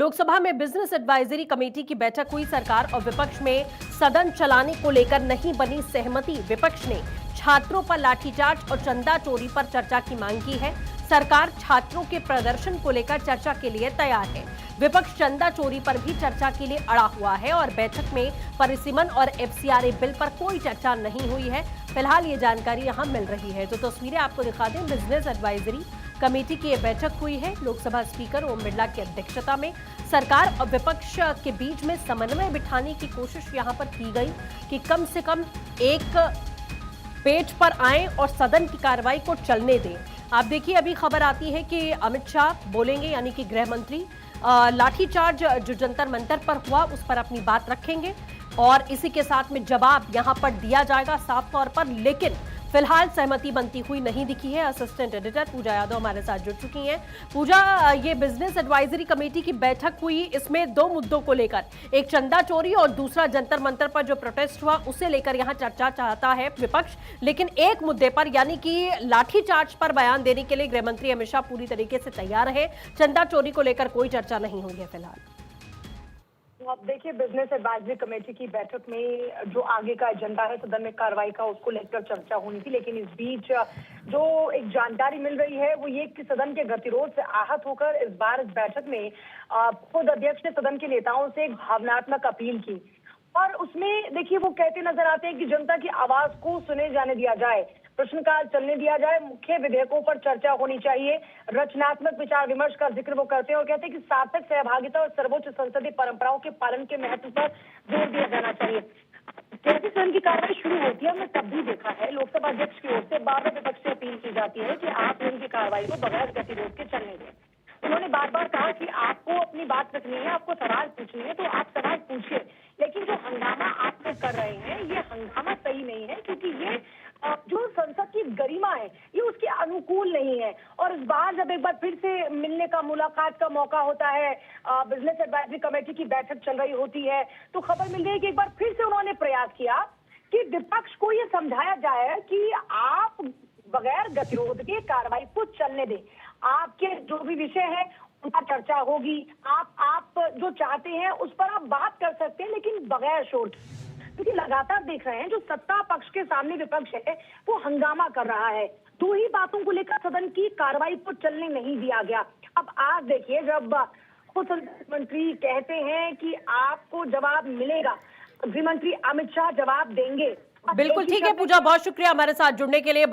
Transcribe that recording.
लोकसभा में business advisory committee की बैठक हुई। सरकार और विपक्ष में सदन चलाने को लेकर नहीं बनी सहमति। विपक्ष ने छात्रों पर लाठीचार्ज और चंदा चोरी पर चर्चा की मांग की है। सरकार छात्रों के प्रदर्शन को लेकर चर्चा के लिए तैयार है। विपक्ष चंदा चोरी पर भी चर्चा के लिए अड़ा हुआ है और बैठक में परिसीमन और एफसीआरए बिल पर कोई चर्चा नहीं हुई है। फिलहाल ये जानकारी यहां मिल रही है। तो तस्वीरें आपको दिखा दें। बिजनेस एडवाइजरी कमेटी की यह बैठक हुई है लोकसभा स्पीकर ओम बिरला की अध्यक्षता में। सरकार और विपक्ष के बीच में समन्वय बिठाने की कोशिश यहां पर की गई कि कम से कम एक पेज पर आए और सदन की कार्रवाई को चलने दें। आप देखिए, अभी खबर आती है कि अमित शाह बोलेंगे, यानी कि गृह मंत्री लाठीचार्ज जो जंतर मंतर पर हुआ उस पर अपनी बात रखेंगे और इसी के साथ में जवाब यहां पर दिया जाएगा साफ तौर पर। लेकिन फिलहाल सहमति बनती हुई नहीं दिखी है। असिस्टेंट एडिटर पूजा यादव हमारे साथ जुड़ चुकी हैं। पूजा, ये बिजनेस एडवाइजरी कमेटी की बैठक हुई, इसमें दो मुद्दों को लेकर, एक चंदा चोरी और दूसरा जंतर मंतर पर जो प्रोटेस्ट हुआ उसे लेकर यहां चर्चा चाहता है विपक्ष। लेकिन एक मुद्दे पर यानी कि लाठीचार्ज पर बयान देने के लिए गृह मंत्री अमित शाह पूरी तरीके से तैयार है। चंदा चोरी को लेकर कोई चर्चा नहीं हुई है फिलहाल। अब देखिए, बिजनेस एडवाइजरी कमेटी की बैठक में जो आगे का एजेंडा है सदन में कार्रवाई का, उसको लेकर चर्चा होनी थी। लेकिन इस बीच जो एक जानकारी मिल रही है वो ये कि सदन के गतिरोध से आहत होकर इस बार इस बैठक में खुद अध्यक्ष ने सदन के नेताओं से एक भावनात्मक अपील की और उसमें देखिए वो कहते नजर आते हैं कि जनता की आवाज को सुने जाने दिया जाए, प्रश्नकाल चलने दिया जाए, मुख्य विधेयकों पर चर्चा होनी चाहिए, रचनात्मक विचार विमर्श का जिक्र वो करते हैं और कहते हैं कि सार्थक सहभागिता और सर्वोच्च संसदीय परंपराओं के पालन के महत्व पर जोर दिया जाना चाहिए। जैसे सदन की कार्रवाई शुरू होती है, हमने तब भी देखा है लोकसभा अध्यक्ष की ओर से बार बार विपक्ष से अपील की जाती है कि आप सदन की कार्रवाई को बगैर गतिरोध के चलने दें। उन्होंने बार बार कहा कि आपको अपनी बात रखनी है, आपको सवाल पूछनी है तो आप सवाल पूछिए, लेकिन जो हंगामा आप लोग कर रहे हैं ये हंगामा सही नहीं है, क्योंकि ये जो संसद की गरिमा है ये उसके अनुकूल नहीं है। और इस बार जब एक बार फिर से मिलने का, मुलाकात का मौका होता है, बिजनेस एडवाइजरी कमेटी की बैठक चल रही होती है, तो खबर मिल गई कि एक बार फिर से उन्होंने प्रयास किया कि विपक्ष को ये समझाया जाए कि आप बगैर गतिरोध के कार्रवाई को चलने दें, आपके जो भी विषय है उनका चर्चा होगी, आप जो चाहते हैं उस पर आप बात कर सकते हैं, लेकिन बगैर शोर। क्योंकि लगातार देख रहे हैं जो सत्ता पक्ष के सामने विपक्ष है वो हंगामा कर रहा है। दो ही बातों को लेकर सदन की कार्रवाई को चलने नहीं दिया गया। अब आज देखिए, जब खुद मंत्री कहते हैं कि आपको जवाब मिलेगा, गृह मंत्री अमित शाह जवाब देंगे। बिल्कुल ठीक है पूजा, बहुत शुक्रिया हमारे साथ जुड़ने के लिए।